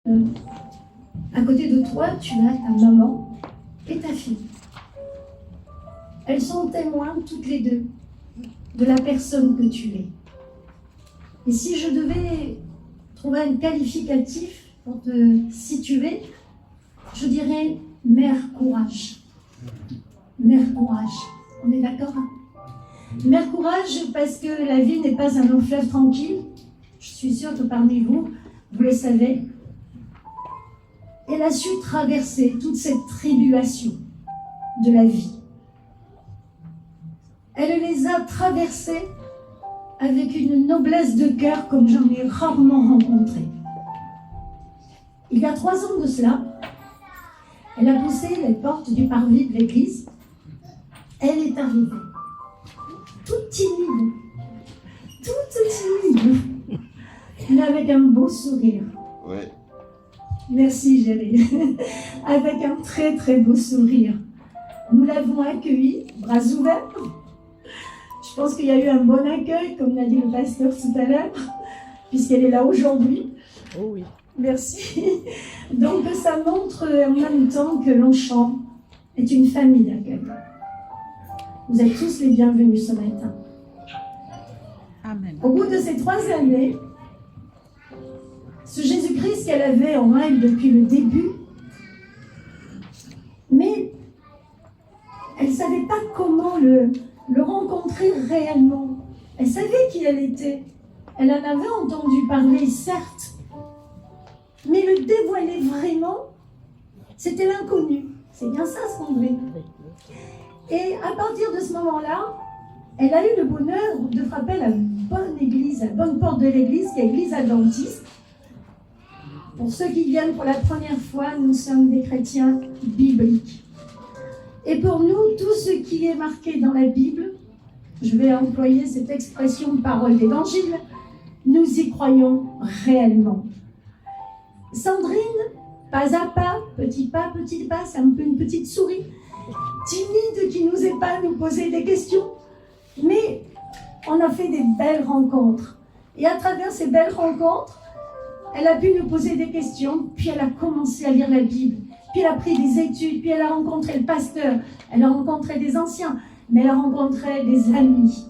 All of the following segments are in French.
À côté de toi, tu as ta maman et ta fille. Elles sont témoins toutes les deux de la personne que tu es. Et si je devais trouver un qualificatif pour te situer, je dirais mère courage. Mère courage. On est d'accord, hein? Mère courage parce que la vie n'est pas un long fleuve tranquille. Je suis sûre que parmi vous, vous le savez. Elle a su traverser toute cette tribulation de la vie. Elle les a traversées avec une noblesse de cœur comme j'en ai rarement rencontré. Il y a 3 ans de cela, elle a poussé les portes du parvis de l'église. Elle est arrivée, toute timide, mais avec un beau sourire. Ouais. Merci, Géry. Avec un très très beau sourire. Nous l'avons accueillie, bras ouverts. Je pense qu'il y a eu un bon accueil, comme l'a dit le pasteur tout à l'heure, puisqu'elle est là aujourd'hui. Oh oui. Merci. Donc ça montre en même temps que Longchamp est une famille d'accueil. Vous êtes tous les bienvenus ce matin. Amen. Au bout de ces 3 années, ce Jésus-Christ qu'elle avait en elle depuis le début, mais elle ne savait pas comment le rencontrer réellement. Elle savait qui elle était. Elle en avait entendu parler, certes, mais le dévoiler vraiment, c'était l'inconnu. C'est bien ça, Sandrine. Et à partir de ce moment-là, elle a eu le bonheur de frapper la bonne église, la bonne porte de l'église, qui est l'église adventiste. Pour ceux qui viennent pour la première fois, nous sommes des chrétiens bibliques. Et pour nous, tout ce qui est marqué dans la Bible, je vais employer cette expression parole d'évangile, nous y croyons réellement. Sandrine, pas à pas, petit pas, c'est un peu une petite souris, timide qui nous épargne, nous poser des questions. Mais on a fait des belles rencontres. Et à travers ces belles rencontres, elle a pu nous poser des questions, puis elle a commencé à lire la Bible, puis elle a pris des études, puis elle a rencontré le pasteur, elle a rencontré des anciens, mais elle a rencontré des amis,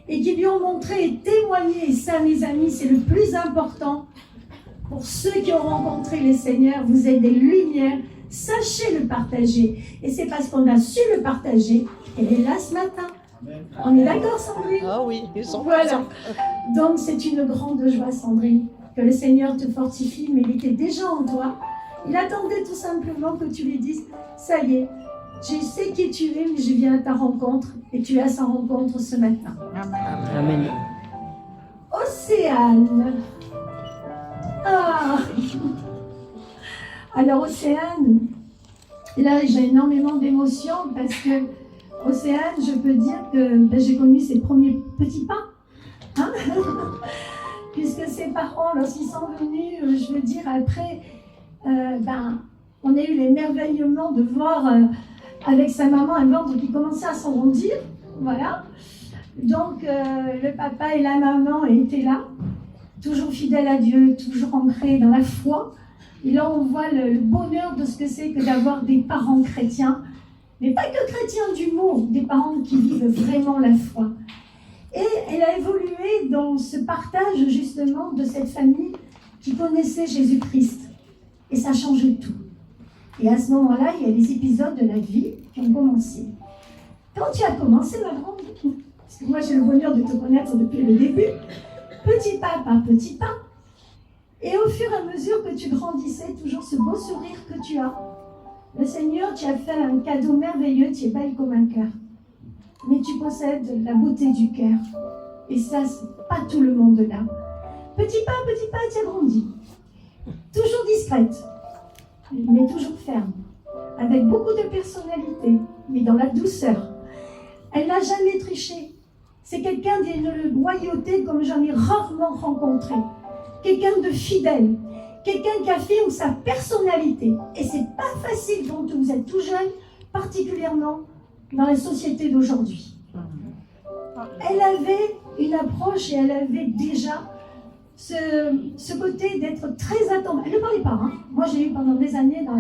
et qui lui ont montré et témoigné, et ça mes amis, c'est le plus important, pour ceux qui ont rencontré les Seigneurs, vous êtes des lumières, sachez le partager, et c'est parce qu'on a su le partager qu'elle est là ce matin. On est d'accord, Sandrine? Ah oui, ils sont voilà. Donc c'est une grande joie, Sandrine, que le Seigneur te fortifie, mais il était déjà en toi. Il attendait tout simplement que tu lui dises, ça y est, je sais qui tu es, mais je viens à ta rencontre, et tu es à sa rencontre ce matin. Amen. Amen. Océane. Ah. Alors Océane, là j'ai énormément d'émotions parce que Océane, je peux dire que j'ai connu ses premiers petits pas. Hein? Puisque ses parents, lorsqu'ils sont venus, je veux dire, après, on a eu l'émerveillement de voir avec sa maman un ventre qui commençait à s'arrondir. Voilà. Donc, le papa et la maman étaient là, toujours fidèles à Dieu, toujours ancrés dans la foi. Et là, on voit le bonheur de ce que c'est que d'avoir des parents chrétiens, mais pas que chrétiens du mot, des parents qui vivent vraiment la foi. Et elle a évolué dans ce partage justement de cette famille qui connaissait Jésus-Christ. Et ça changeait tout. Et à ce moment-là, il y a des épisodes de la vie qui ont commencé. Quand tu as commencé, ma grande, parce que moi j'ai le bonheur de te connaître depuis le début, petit pas par petit pas, et au fur et à mesure que tu grandissais, toujours ce beau sourire que tu as, le Seigneur, tu as fait un cadeau merveilleux, tu es belle comme un cœur. Mais tu possèdes la beauté du cœur. Et ça, c'est pas tout le monde là. Petit pas, tu as grandi. Toujours discrète, mais toujours ferme. Avec beaucoup de personnalité, mais dans la douceur. Elle n'a jamais triché. C'est quelqu'un d'une loyauté comme j'en ai rarement rencontré. Quelqu'un de fidèle. Quelqu'un qui affirme sa personnalité. Et c'est pas facile quand vous êtes tout jeune, particulièrement dans la société d'aujourd'hui. Elle avait une approche et elle avait déjà ce côté d'être très attentive. Elle ne parlait pas, hein. Moi j'ai eu pendant des années dans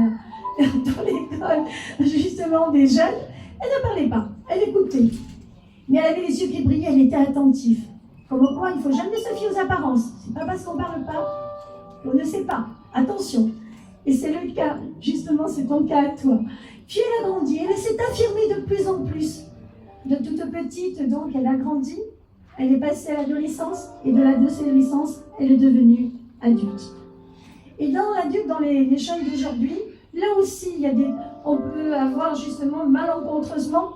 l'école, justement, des jeunes, elle ne parlait pas, elle écoutait. Mais elle avait les yeux qui brillaient, elle était attentive. Comme quoi, il ne faut jamais se fier aux apparences. C'est pas parce qu'on ne parle pas qu'on ne sait pas. Attention. Et c'est le cas, justement, c'est ton cas à toi. Puis elle a grandi, elle s'est affirmée de plus en plus. De toute petite, donc, elle a grandi. Elle est passée à l'adolescence, et de l'adolescence, elle est devenue adulte. Et dans l'adulte, dans les jeunes d'aujourd'hui, là aussi, on peut avoir justement malencontreusement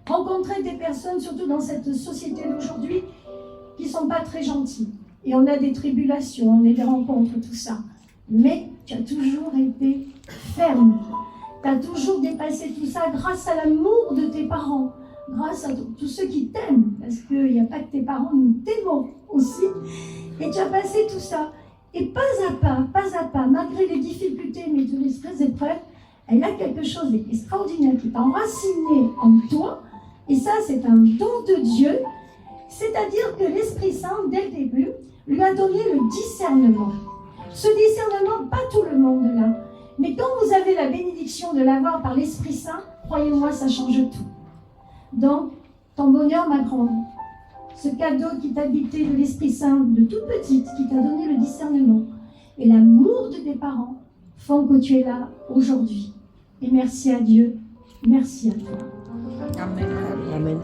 rencontrer des personnes, surtout dans cette société d'aujourd'hui, qui ne sont pas très gentilles. Et on a des tribulations, on a des rencontres, tout ça. Mais tu as toujours été ferme. Tu as toujours dépassé tout ça grâce à l'amour de tes parents, grâce à tous ceux qui t'aiment, parce qu'il n'y a pas que tes parents, nous t'aimons aussi. Et tu as passé tout ça. Et pas à pas, malgré les difficultés, mais de les épreuves, elle a quelque chose d'extraordinaire qui est enraciné en toi. Et ça, c'est un don de Dieu. C'est-à-dire que l'Esprit Saint, dès le début, lui a donné le discernement. Ce discernement, pas tout le monde l'a. Mais quand vous avez la bénédiction de l'avoir par l'Esprit Saint, croyez-moi, ça change tout. Donc, ton bonheur, ma grande, ce cadeau qui t'a habité de l'Esprit Saint de toute petite, qui t'a donné le discernement, et l'amour de tes parents, font que tu es là aujourd'hui. Et merci à Dieu, merci à toi. Amen. Amen.